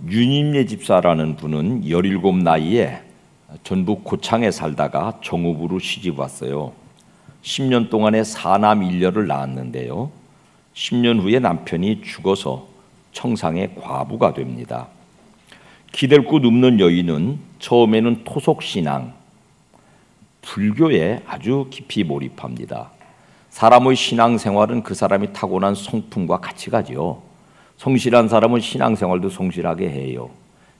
윤임예 집사라는 분은 17 나이에 전북 고창에 살다가 정읍으로 시집 왔어요. 10년 동안에 4남 1녀를 낳았는데요. 10년 후에 남편이 죽어서 청상의 과부가 됩니다. 기댈 곳 없는 여인은 처음에는 토속신앙, 불교에 아주 깊이 몰입합니다. 사람의 신앙생활은 그 사람이 타고난 성품과 같이 가지요. 성실한 사람은 신앙생활도 성실하게 해요.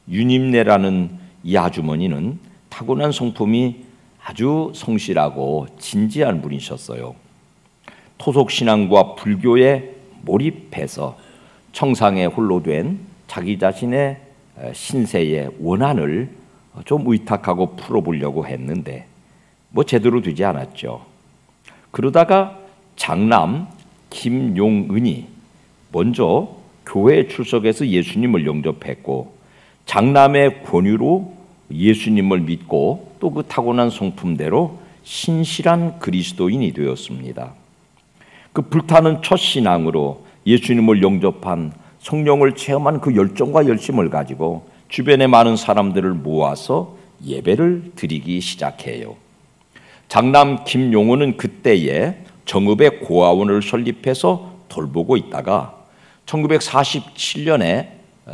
윤임내라는 이 아주머니는 타고난 성품이 아주 성실하고 진지한 분이셨어요. 토속신앙과 불교에 몰입해서 청상에 홀로 된 자기 자신의 신세의 원한을 좀 의탁하고 풀어보려고 했는데 제대로 되지 않았죠. 그러다가 장남 김용은이 먼저 교회에 출석해서 예수님을 영접했고 장남의 권유로 예수님을 믿고 또 그 타고난 성품대로 신실한 그리스도인이 되었습니다. 그 불타는 첫 신앙으로 예수님을 영접한 성령을 체험한 그 열정과 열심을 가지고 주변의 많은 사람들을 모아서 예배를 드리기 시작해요. 장남 김용은은 그때에 정읍에 고아원을 설립해서 돌보고 있다가 1947년에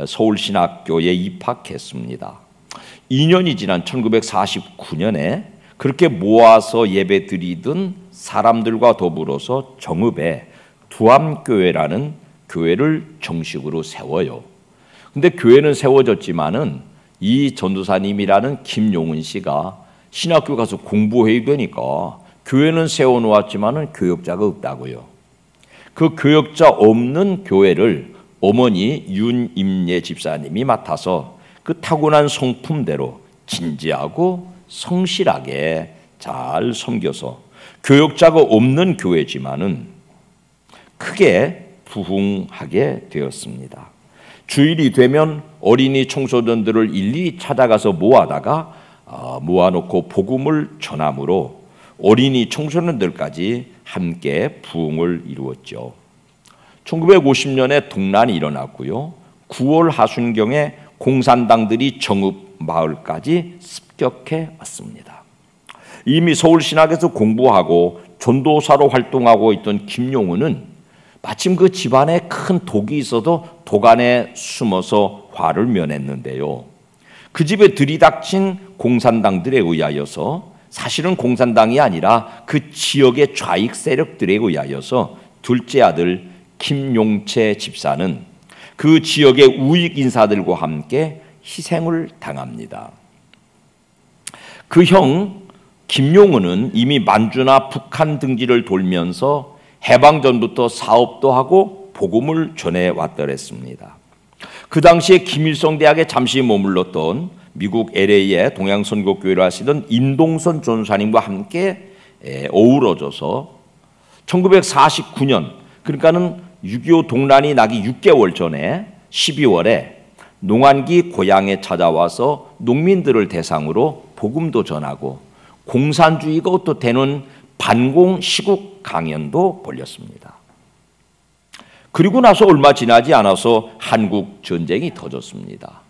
서울신학교에 입학했습니다. 2년이 지난 1949년에 그렇게 모아서 예배 드리던 사람들과 더불어서 정읍에 두암교회라는 교회를 정식으로 세워요. 근데 교회는 세워졌지만은 이 전도사님이라는 김용은 씨가 신학교 가서 공부해야 되니까 교회는 세워놓았지만은 교역자가 없다고요. 그 교역자 없는 교회를 어머니 윤임예 집사님이 맡아서 그 타고난 성품대로 진지하고 성실하게 잘 섬겨서 교역자가 없는 교회지만은 크게 부흥하게 되었습니다. 주일이 되면 어린이 청소년들을 일일이 찾아가서 모아놓고 복음을 전함으로 어린이 청소년들까지 함께 부흥을 이루었죠. 1950년에 동란이 일어났고요. 9월 하순경에 공산당들이 정읍 마을까지 습격해 왔습니다. 이미 서울신학에서 공부하고 전도사로 활동하고 있던 김용은은 마침 그 집안에 큰 독이 있어도 독 안에 숨어서 화를 면했는데요. 그 집에 들이닥친 공산당들에 의하여서 사실은 공산당이 아니라 그 지역의 좌익 세력들에 의하여서 둘째 아들 김용채 집사는 그 지역의 우익 인사들과 함께 희생을 당합니다. 그 형 김용은은 이미 만주나 북한 등지를 돌면서 해방 전부터 사업도 하고 복음을 전해왔더랬습니다. 그 당시에 김일성 대학에 잠시 머물렀던 미국 LA의 동양선교교회를 하시던 임동선 전사님과 함께 어우러져서 1949년 그러니까는 6.25 동란이 나기 6개월 전에 12월에 농안기 고향에 찾아와서 농민들을 대상으로 복음도 전하고 공산주의가 어떻다는 반공 시국 강연도 벌였습니다. 그리고 나서 얼마 지나지 않아서 한국 전쟁이 터졌습니다.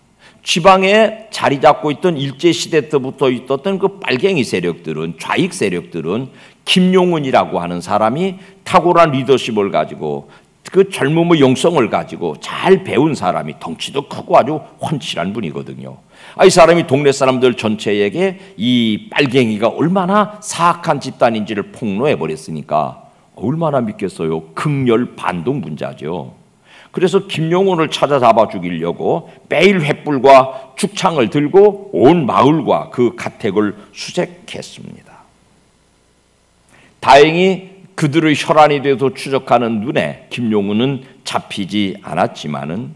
지방에 자리 잡고 있던 일제시대 때부터 있었던 그 빨갱이 세력들은 좌익 세력들은 김용은이라고 하는 사람이 탁월한 리더십을 가지고 그 젊음의 영성을 가지고 잘 배운 사람이 덩치도 크고 아주 훤칠한 분이거든요. 이 사람이 동네 사람들 전체에게 이 빨갱이가 얼마나 사악한 집단인지를 폭로해 버렸으니까 얼마나 믿겠어요. 극렬 반동 분자죠. 그래서 김용은을 찾아잡아 죽이려고 매일 횃불과 죽창을 들고 온 마을과 그 가택을 수색했습니다. 다행히 그들의 혈안이 돼서 추적하는 눈에 김용은은 잡히지 않았지만은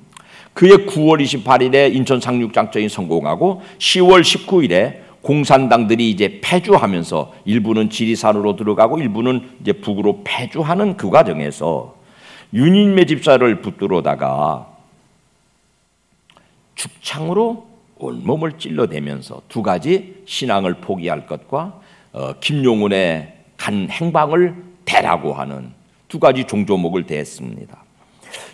그의 9월 28일에 인천 상륙작전이 성공하고 10월 19일에 공산당들이 이제 패주하면서 일부는 지리산으로 들어가고 일부는 이제 북으로 패주하는 그 과정에서 윤임예 집사를 붙들어다가 죽창으로 온몸을 찔러대면서 두 가지 신앙을 포기할 것과 김용은의 간 행방을 대라고 하는 두 가지 종조목을 대했습니다.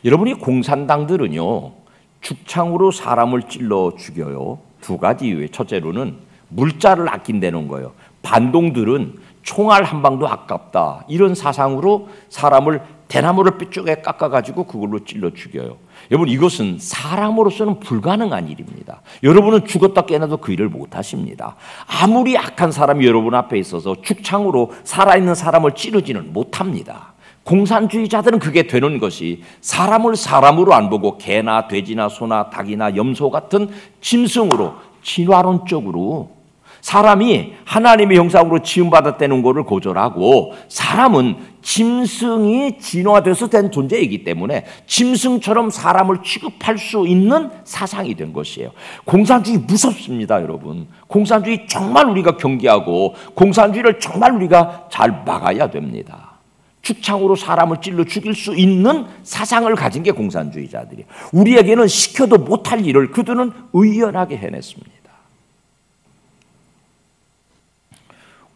여러분이 공산당들은요 죽창으로 사람을 찔러 죽여요. 두 가지 이유예요. 첫째로는 물자를 아낀다는 거예요. 반동들은 총알 한 방도 아깝다, 이런 사상으로 사람을 대나무를 삐죽에 깎아가지고 그걸로 찔러 죽여요. 여러분, 이것은 사람으로서는 불가능한 일입니다. 여러분은 죽었다 깨어나도 그 일을 못하십니다. 아무리 악한 사람이 여러분 앞에 있어서 죽창으로 살아있는 사람을 찌르지는 못합니다. 공산주의자들은 그게 되는 것이 사람을 사람으로 안 보고 개나 돼지나 소나 닭이나 염소 같은 짐승으로 진화론적으로 사람이 하나님의 형상으로 지음받았다는 것을 고절하고, 사람은 짐승이 진화돼서 된 존재이기 때문에 짐승처럼 사람을 취급할 수 있는 사상이 된 것이에요. 공산주의 무섭습니다, 여러분. 공산주의 정말 우리가 경계하고 공산주의를 정말 우리가 잘 막아야 됩니다. 죽창으로 사람을 찔러 죽일 수 있는 사상을 가진 게 공산주의자들이에요. 우리에게는 시켜도 못할 일을 그들은 의연하게 해냈습니다.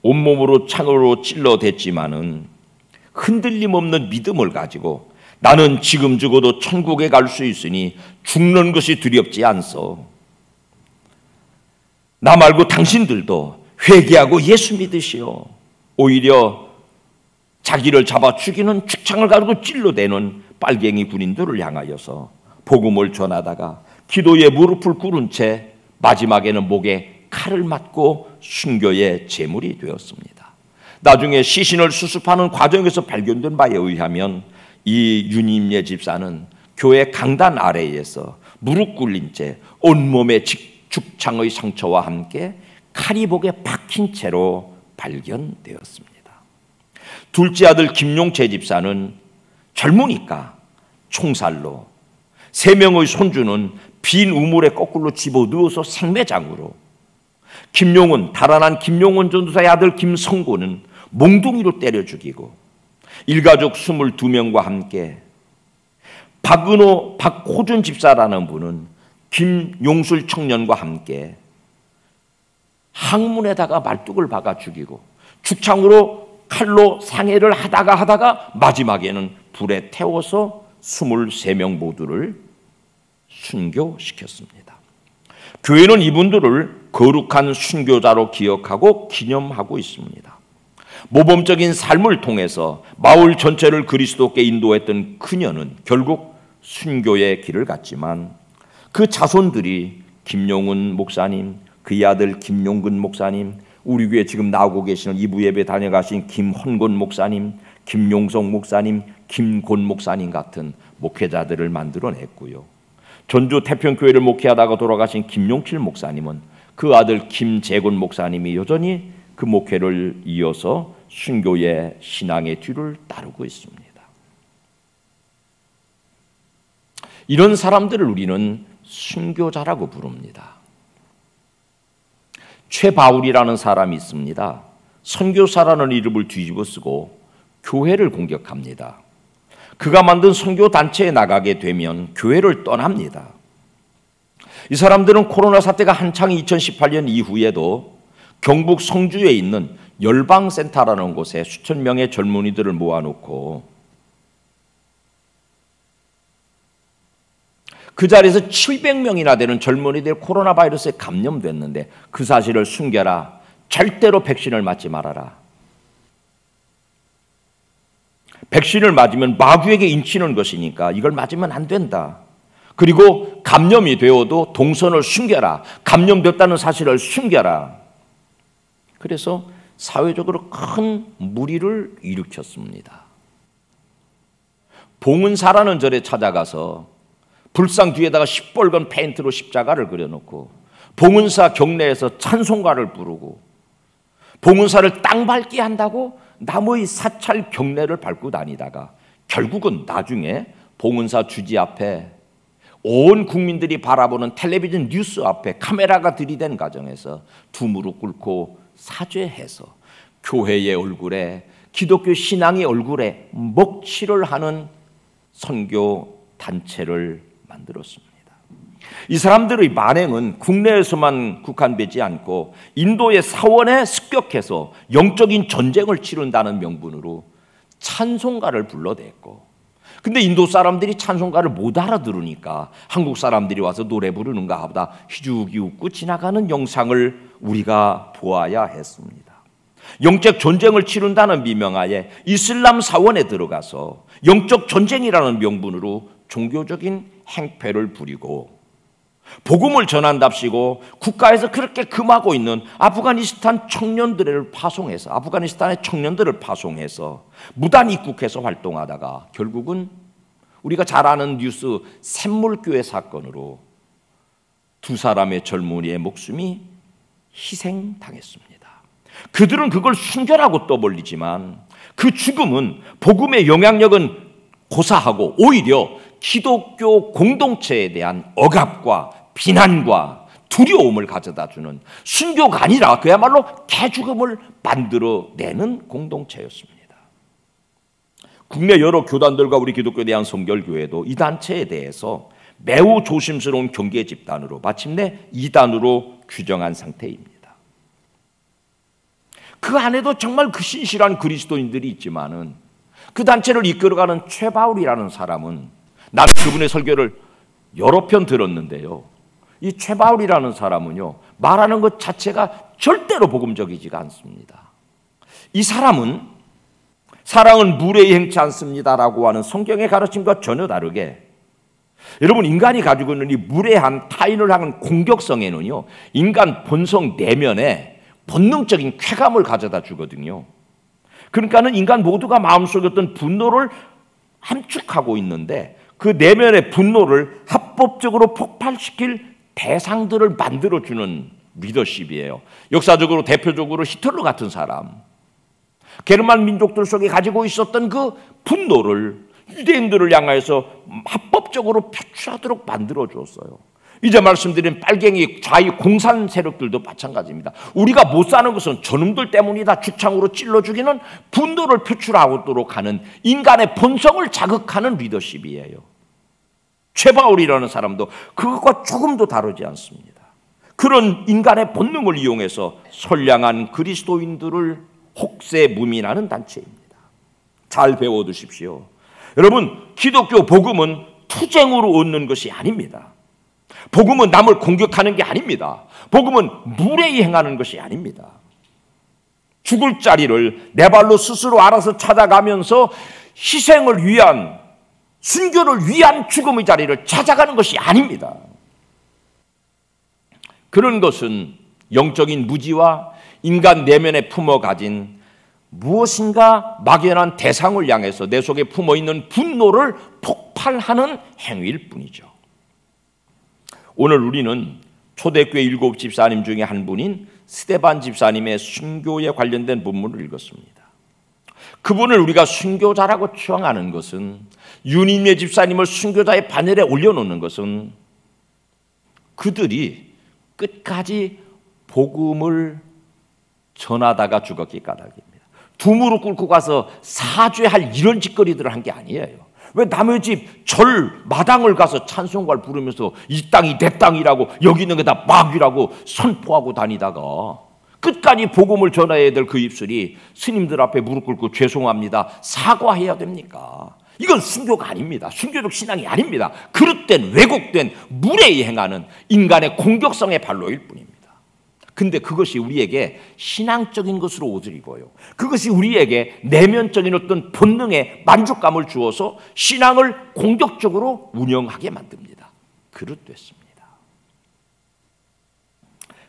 온몸으로 창으로 찔러댔지만은 흔들림 없는 믿음을 가지고 나는 지금 죽어도 천국에 갈 수 있으니 죽는 것이 두렵지 않소. 나 말고 당신들도 회개하고 예수 믿으시오. 오히려 자기를 잡아 죽이는 죽창을 가지고 찔러대는 빨갱이 군인들을 향하여서 복음을 전하다가 기도에 무릎을 꿇은 채 마지막에는 목에 칼을 맞고 순교의 제물이 되었습니다. 나중에 시신을 수습하는 과정에서 발견된 바에 의하면 이 윤임예 집사는 교회 강단 아래에서 무릎 꿇린 채 온몸에 죽창의 상처와 함께 칼이 목에 박힌 채로 발견되었습니다. 둘째 아들 김용채 집사는 젊으니까 총살로, 세 명의 손주는 빈 우물에 거꾸로 집어넣어서 생매장으로, 김용은, 달아난 김용은 전도사의 아들 김성곤은 몽둥이로 때려 죽이고, 일가족 22명과 함께 박호준 집사라는 분은 김용술 청년과 함께 항문에다가 말뚝을 박아 죽이고, 죽창으로 칼로 상해를 하다가 마지막에는 불에 태워서 23명 모두를 순교시켰습니다. 교회는 이분들을 거룩한 순교자로 기억하고 기념하고 있습니다. 모범적인 삶을 통해서 마을 전체를 그리스도께 인도했던 그녀는 결국 순교의 길을 갔지만, 그 자손들이 김용은 목사님, 그의 아들 김용근 목사님, 우리 교회 지금 나오고 계시는 이부 예배 다녀가신 김헌곤 목사님, 김용성 목사님, 김곤 목사님 같은 목회자들을 만들어냈고요. 전주 태평교회를 목회하다가 돌아가신 김용칠 목사님은 그 아들 김재곤 목사님이 여전히 그 목회를 이어서 순교의 신앙의 뒤를 따르고 있습니다. 이런 사람들을 우리는 순교자라고 부릅니다. 최바울이라는 사람이 있습니다. 선교사라는 이름을 뒤집어 쓰고 교회를 공격합니다. 그가 만든 선교단체에 나가게 되면 교회를 떠납니다. 이 사람들은 코로나 사태가 한창 2018년 이후에도 경북 성주에 있는 열방센터라는 곳에 수천 명의 젊은이들을 모아놓고 그 자리에서 700명이나 되는 젊은이들이 코로나 바이러스에 감염됐는데 그 사실을 숨겨라. 절대로 백신을 맞지 말아라. 백신을 맞으면 마귀에게 인치는 것이니까 이걸 맞으면 안 된다. 그리고 감염이 되어도 동선을 숨겨라. 감염됐다는 사실을 숨겨라. 그래서 사회적으로 큰 무리를 일으켰습니다. 봉은사라는 절에 찾아가서 불상 뒤에다가 시뻘건 페인트로 십자가를 그려놓고 봉은사 경내에서 찬송가를 부르고 봉은사를 땅 밟게 한다고 나무의 사찰 경내를 밟고 다니다가 결국은 나중에 봉은사 주지 앞에 온 국민들이 바라보는 텔레비전 뉴스 앞에 카메라가 들이댄 과정에서 두 무릎 꿇고 사죄해서 교회의 얼굴에, 기독교 신앙의 얼굴에 먹칠을 하는 선교 단체를 만들었습니다. 이 사람들의 만행은 국내에서만 국한되지 않고 인도의 사원에 습격해서 영적인 전쟁을 치른다는 명분으로 찬송가를 불러댔고 근데 인도 사람들이 찬송가를 못 알아들으니까 한국 사람들이 와서 노래 부르는가 보다 희죽이 웃고 지나가는 영상을 우리가 보아야 했습니다. 영적 전쟁을 치른다는 미명하에 이슬람 사원에 들어가서 영적 전쟁이라는 명분으로 종교적인 행패를 부리고 복음을 전한답시고 국가에서 그렇게 금하고 있는 아프가니스탄의 청년들을 파송해서 무단 입국해서 활동하다가 결국은 우리가 잘 아는 뉴스 샘물교회 사건으로 두 사람의 젊은이의 목숨이 희생당했습니다. 그들은 그걸 순결하고 떠벌리지만 그 죽음은 복음의 영향력은 고사하고 오히려 기독교 공동체에 대한 억압과 비난과 두려움을 가져다주는 순교가 아니라 그야말로 개죽음을 만들어내는 공동체였습니다. 국내 여러 교단들과 우리 기독교에 대한 성결교회도 이 단체에 대해서 매우 조심스러운 경계 집단으로 마침내 이단으로 규정한 상태입니다. 그 안에도 정말 그 신실한 그리스도인들이 있지만은 그 단체를 이끌어가는 최바울이라는 사람은 나는 그분의 설교를 여러 편 들었는데요. 이 최바울이라는 사람은요, 말하는 것 자체가 절대로 복음적이지가 않습니다. 이 사람은 사랑은 물에 행치 않습니다라고 하는 성경의 가르침과 전혀 다르게 여러분 인간이 가지고 있는 이 무례한 타인을 향한 공격성에는요, 인간 본성 내면에 본능적인 쾌감을 가져다 주거든요. 그러니까는 인간 모두가 마음속에 어떤 분노를 함축하고 있는데 그 내면의 분노를 합법적으로 폭발시킬 대상들을 만들어주는 리더십이에요. 역사적으로 대표적으로 히틀러 같은 사람, 게르만 민족들 속에 가지고 있었던 그 분노를 유대인들을 향해서 합법적으로 표출하도록 만들어주었어요. 이제 말씀드린 빨갱이 좌익 공산 세력들도 마찬가지입니다. 우리가 못 사는 것은 저놈들 때문이다 주창으로 찔러 죽이는 분노를 표출하도록 하는 인간의 본성을 자극하는 리더십이에요. 최바울이라는 사람도 그것과 조금도 다르지 않습니다. 그런 인간의 본능을 이용해서 선량한 그리스도인들을 혹세무민하는 단체입니다. 잘 배워두십시오. 여러분, 기독교 복음은 투쟁으로 얻는 것이 아닙니다. 복음은 남을 공격하는 게 아닙니다. 복음은 무례히 행하는 것이 아닙니다. 죽을 자리를 내 발로 스스로 알아서 찾아가면서 희생을 위한, 순교를 위한 죽음의 자리를 찾아가는 것이 아닙니다. 그런 것은 영적인 무지와 인간 내면에 품어 가진 무엇인가 막연한 대상을 향해서 내 속에 품어 있는 분노를 폭발하는 행위일 뿐이죠. 오늘 우리는 초대교회 7 집사님 중에 한 분인 스데반 집사님의 순교에 관련된 본문을 읽었습니다. 그분을 우리가 순교자라고 추앙하는 것은, 유님예 집사님을 순교자의 반열에 올려놓는 것은 그들이 끝까지 복음을 전하다가 죽었기 까닭입니다. 두 무릎 꿇고 가서 사죄할 이런 짓거리들을 한 게 아니에요. 왜 남의 집 절 마당을 가서 찬송가를 부르면서 이 땅이 내 땅이라고 여기 있는 게 다 마귀라고 선포하고 다니다가 끝까지 복음을 전해야 될 그 입술이 스님들 앞에 무릎 꿇고 죄송합니다 사과해야 됩니까? 이건 순교가 아닙니다. 순교적 신앙이 아닙니다. 그릇된 왜곡된 무례히 행하는 인간의 공격성의 발로일 뿐입니다. 근데 그것이 우리에게 신앙적인 것으로 옷을 입어요. 그것이 우리에게 내면적인 어떤 본능의 만족감을 주어서 신앙을 공격적으로 운영하게 만듭니다. 그릇됐습니다.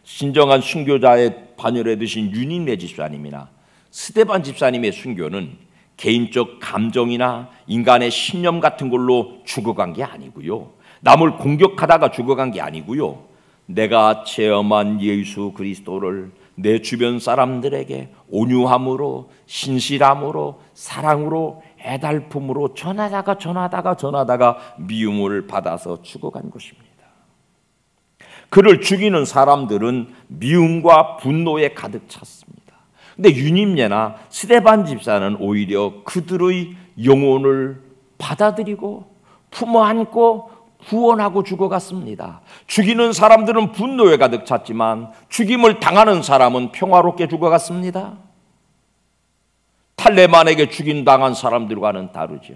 진정한 순교자의 반열에 드신 유님예 집사님이나 스데반 집사님의 순교는 개인적 감정이나 인간의 신념 같은 걸로 죽어간 게 아니고요. 남을 공격하다가 죽어간 게 아니고요. 내가 체험한 예수 그리스도를 내 주변 사람들에게 온유함으로, 신실함으로, 사랑으로, 애달픔으로 전하다가 미움을 받아서 죽어간 것입니다. 그를 죽이는 사람들은 미움과 분노에 가득 찼습니다. 근데 유님예나 스데반 집사는 오히려 그들의 영혼을 받아들이고 품어 안고 후원하고 죽어갔습니다. 죽이는 사람들은 분노에 가득 찼지만 죽임을 당하는 사람은 평화롭게 죽어갔습니다. 탈레만에게 죽임당한 사람들과는 다르죠.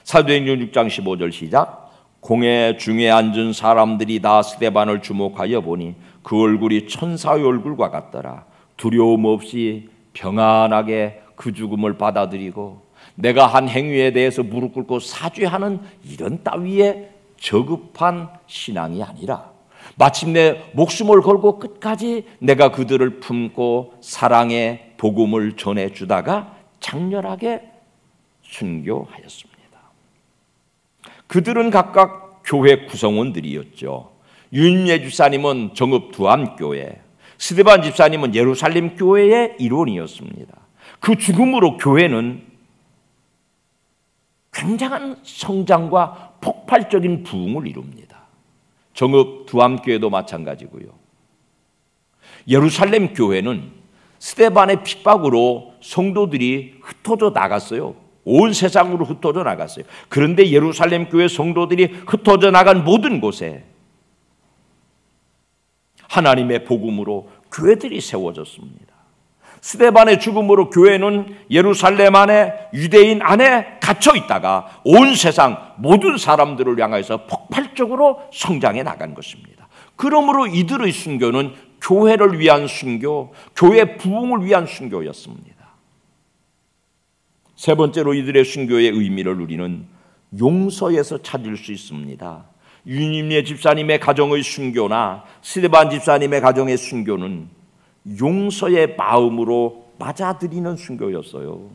사도행전 6장 15절 시작. 공회 중에 앉은 사람들이 다 스데반을 주목하여 보니 그 얼굴이 천사의 얼굴과 같더라. 두려움 없이 평안하게 그 죽음을 받아들이고 내가 한 행위에 대해서 무릎 꿇고 사죄하는 이런 따위의 저급한 신앙이 아니라 마침내 목숨을 걸고 끝까지 내가 그들을 품고 사랑의 복음을 전해주다가 장렬하게 순교하였습니다. 그들은 각각 교회 구성원들이었죠. 윤예 집사님은 정읍 두암교회, 스데반 집사님은 예루살렘 교회의 일원이었습니다. 그 죽음으로 교회는 굉장한 성장과 폭발적인 부흥을 이룹니다. 정읍 두암교회도 마찬가지고요. 예루살렘 교회는 스데반의 핍박으로 성도들이 흩어져 나갔어요. 온 세상으로 흩어져 나갔어요. 그런데 예루살렘 교회 성도들이 흩어져 나간 모든 곳에 하나님의 복음으로 교회들이 세워졌습니다. 스데반의 죽음으로 교회는 예루살렘 안에 유대인 안에 갇혀 있다가 온 세상 모든 사람들을 향해서 폭발적으로 성장해 나간 것입니다. 그러므로 이들의 순교는 교회를 위한 순교, 교회 부흥을 위한 순교였습니다. 세 번째로 이들의 순교의 의미를 우리는 용서에서 찾을 수 있습니다. 유님예 집사님의 가정의 순교나 스데반 집사님의 가정의 순교는 용서의 마음으로 맞아들이는 순교였어요.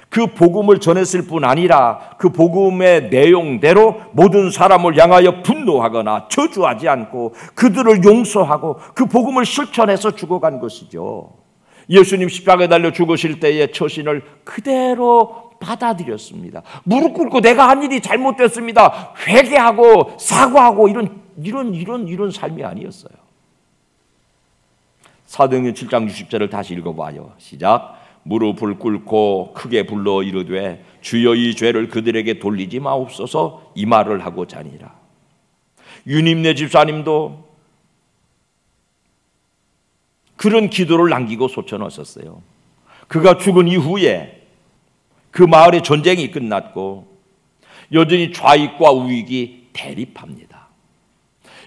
그 복음을 전했을 뿐 아니라 그 복음의 내용대로 모든 사람을 향하여 분노하거나 저주하지 않고 그들을 용서하고 그 복음을 실천해서 죽어간 것이죠. 예수님 십자가에 달려 죽으실 때의 처신을 그대로 받아들였습니다. 무릎 꿇고 내가 한 일이 잘못됐습니다. 회개하고 사과하고 이런 삶이 아니었어요. 사도행전 7장 60절을 다시 읽어봐요. 시작. 무릎을 꿇고 크게 불러 이르되 주여 이 죄를 그들에게 돌리지 마옵소서 이 말을 하고 자니라. 유님네 집사님도 그런 기도를 남기고 소천하셨어요. 그가 죽은 이후에 그 마을의 전쟁이 끝났고 여전히 좌익과 우익이 대립합니다.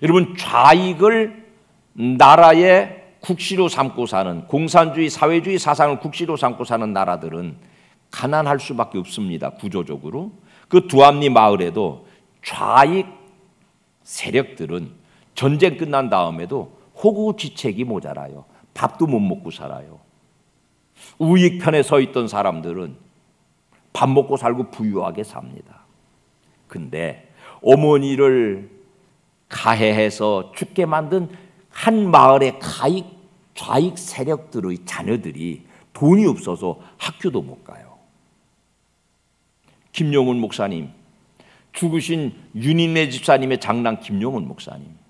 여러분, 좌익을 나라의 국시로 삼고 사는 공산주의, 사회주의 사상을 국시로 삼고 사는 나라들은 가난할 수밖에 없습니다. 구조적으로. 그 두암리 마을에도 좌익 세력들은 전쟁 끝난 다음에도 호구지책이 모자라요. 밥도 못 먹고 살아요. 우익 편에 서 있던 사람들은 밥 먹고 살고 부유하게 삽니다. 근데 어머니를 가해해서 죽게 만든 한 마을의 좌익 세력들의 자녀들이 돈이 없어서 학교도 못 가요. 김용훈 목사님, 죽으신 윤인내 집사님의 장남 김용훈 목사님,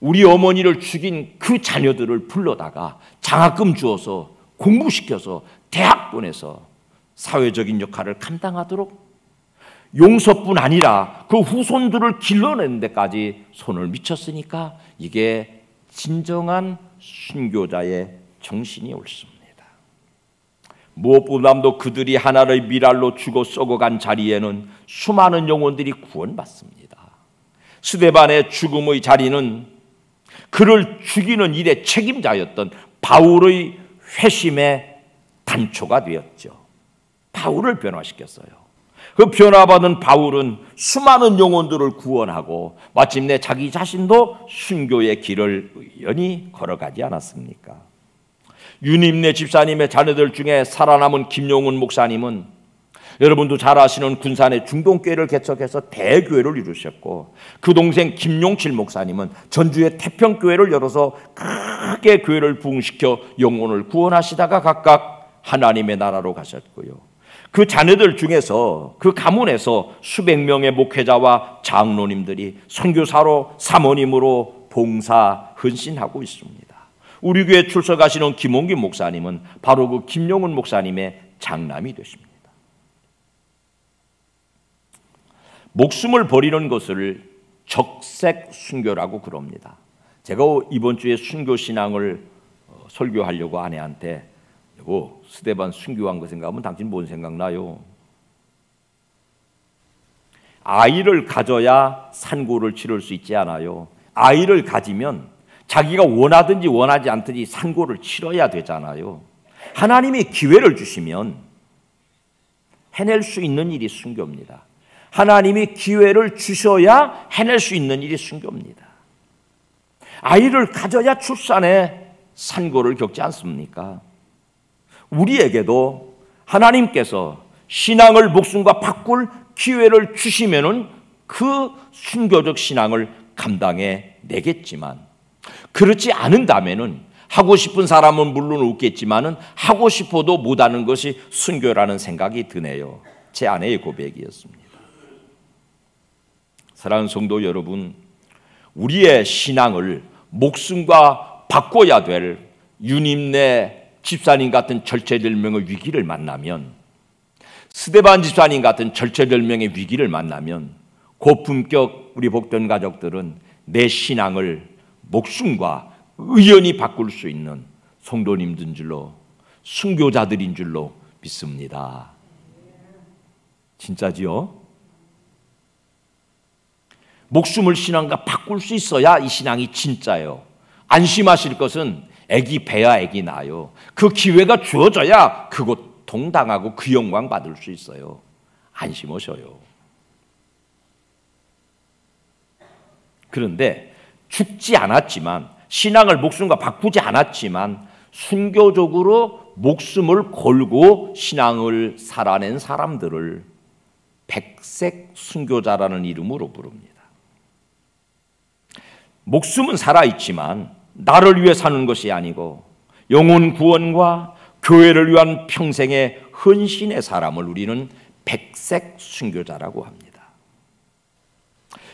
우리 어머니를 죽인 그 자녀들을 불러다가 장학금 주어서 공부시켜서 대학 보내서 사회적인 역할을 감당하도록 용서뿐 아니라 그 후손들을 길러내는 데까지 손을 미쳤으니까 이게 진정한 순교자의 정신이 옳습니다. 무엇보다도 그들이 하나의 미랄로 죽어 썩어간 자리에는 수많은 영혼들이 구원받습니다. 스데반의 죽음의 자리는 그를 죽이는 일의 책임자였던 바울의 회심의 단초가 되었죠. 바울을 변화시켰어요. 그 변화받은 바울은 수많은 영혼들을 구원하고 마침내 자기 자신도 순교의 길을 의연히 걸어가지 않았습니까? 유님네 집사님의 자녀들 중에 살아남은 김용훈 목사님은 여러분도 잘 아시는 군산의 중동교회를 개척해서 대교회를 이루셨고, 그 동생 김용칠 목사님은 전주의 태평교회를 열어서 크게 교회를 부흥시켜 영혼을 구원하시다가 각각 하나님의 나라로 가셨고요. 그 자녀들 중에서 그 가문에서 수백 명의 목회자와 장로님들이 선교사로 사모님으로 봉사 헌신하고 있습니다. 우리 교회 출석하시는 김홍기 목사님은 바로 그 김용훈 목사님의 장남이 되십니다. 목숨을 버리는 것을 적색 순교라고 그럽니다. 제가 이번 주에 순교 신앙을 설교하려고 아내한테, 여보, 스데반 순교한 거 생각하면 당신 뭔 생각나요? 아이를 가져야 산고를 치를 수 있지 않아요. 아이를 가지면 자기가 원하든지 원하지 않든지 산고를 치러야 되잖아요. 하나님이 기회를 주시면 해낼 수 있는 일이 순교입니다. 하나님이 기회를 주셔야 해낼 수 있는 일이 순교입니다. 아이를 가져야 출산에 산고를 겪지 않습니까? 우리에게도 하나님께서 신앙을 목숨과 바꿀 기회를 주시면은 그 순교적 신앙을 감당해 내겠지만, 그렇지 않은다면은 하고 싶은 사람은 물론 없겠지만은 하고 싶어도 못하는 것이 순교라는 생각이 드네요. 제 아내의 고백이었습니다. 사랑하는 성도 여러분, 우리의 신앙을 목숨과 바꿔야 될 유님네 집사님 같은 절체절명의 위기를 만나면, 스데반 집사님 같은 절체절명의 위기를 만나면 고품격 우리 복된 가족들은 내 신앙을 목숨과 의연히 바꿀 수 있는 성도님들인 줄로, 순교자들인 줄로 믿습니다. 진짜지요? 목숨을 신앙과 바꿀 수 있어야 이 신앙이 진짜예요. 안심하실 것은 애기 배야 애기 낳아요. 그 기회가 주어져야 그것 동당하고 그 영광 받을 수 있어요. 안심하셔요. 그런데 죽지 않았지만, 신앙을 목숨과 바꾸지 않았지만 순교적으로 목숨을 걸고 신앙을 살아낸 사람들을 백색 순교자라는 이름으로 부릅니다. 목숨은 살아있지만 나를 위해 사는 것이 아니고 영혼 구원과 교회를 위한 평생의 헌신의 사람을 우리는 백색 순교자라고 합니다.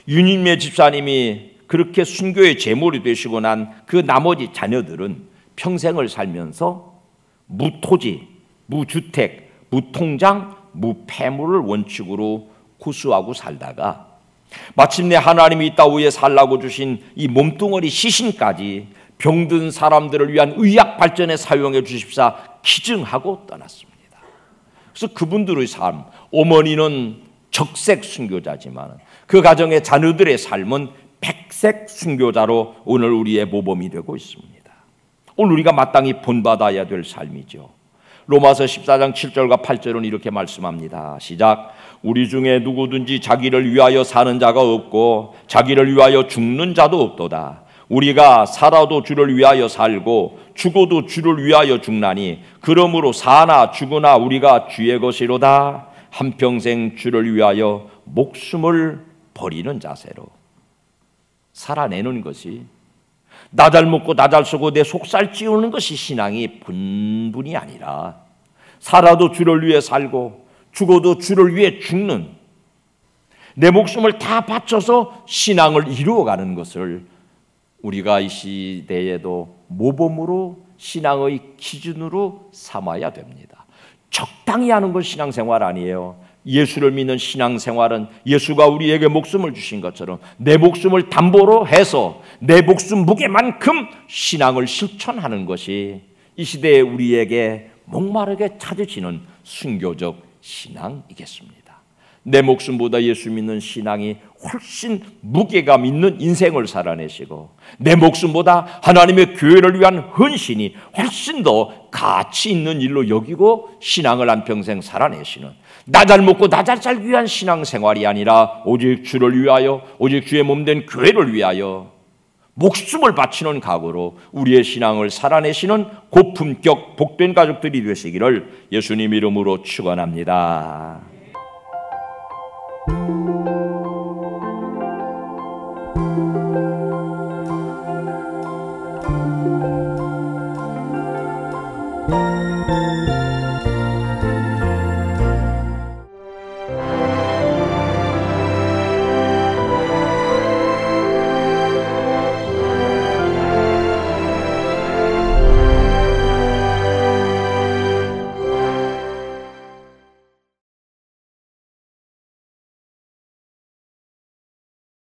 유님의 집사님이 그렇게 순교의 제물이 되시고 난 그 나머지 자녀들은 평생을 살면서 무토지, 무주택, 무통장, 무폐물을 원칙으로 구수하고 살다가 마침내 하나님이 이 땅 위에 살라고 주신 이 몸뚱어리 시신까지 병든 사람들을 위한 의학 발전에 사용해 주십사 기증하고 떠났습니다. 그래서 그분들의 삶, 어머니는 적색 순교자지만 그 가정의 자녀들의 삶은 백색 순교자로 오늘 우리의 모범이 되고 있습니다. 오늘 우리가 마땅히 본받아야 될 삶이죠. 로마서 14장 7절과 8절은 이렇게 말씀합니다. 시작. 우리 중에 누구든지 자기를 위하여 사는 자가 없고 자기를 위하여 죽는 자도 없도다. 우리가 살아도 주를 위하여 살고 죽어도 주를 위하여 죽나니 그러므로 사나 죽으나 우리가 주의 것이로다. 한평생 주를 위하여 목숨을 버리는 자세로 살아내는 것이, 나 잘 먹고 나 잘 쓰고 내 속살 찌우는 것이 신앙이 본분이 아니라 살아도 주를 위해 살고 죽어도 주를 위해 죽는, 내 목숨을 다 바쳐서 신앙을 이루어가는 것을 우리가 이 시대에도 모범으로 신앙의 기준으로 삼아야 됩니다. 적당히 하는 건 신앙생활 아니에요. 예수를 믿는 신앙생활은 예수가 우리에게 목숨을 주신 것처럼 내 목숨을 담보로 해서 내 목숨 무게만큼 신앙을 실천하는 것이 이 시대에 우리에게 목마르게 찾으시는 순교적 신앙이겠습니다. 내 목숨보다 예수 믿는 신앙이 훨씬 무게감 있는 인생을 살아내시고 내 목숨보다 하나님의 교회를 위한 헌신이 훨씬 더 가치 있는 일로 여기고 신앙을 한평생 살아내시는, 나 잘 먹고 나 잘 살기 위한 신앙생활이 아니라 오직 주를 위하여, 오직 주의 몸된 교회를 위하여 목숨을 바치는 각오로 우리의 신앙을 살아내시는 고품격 복된 가족들이 되시기를 예수님 이름으로 축원합니다.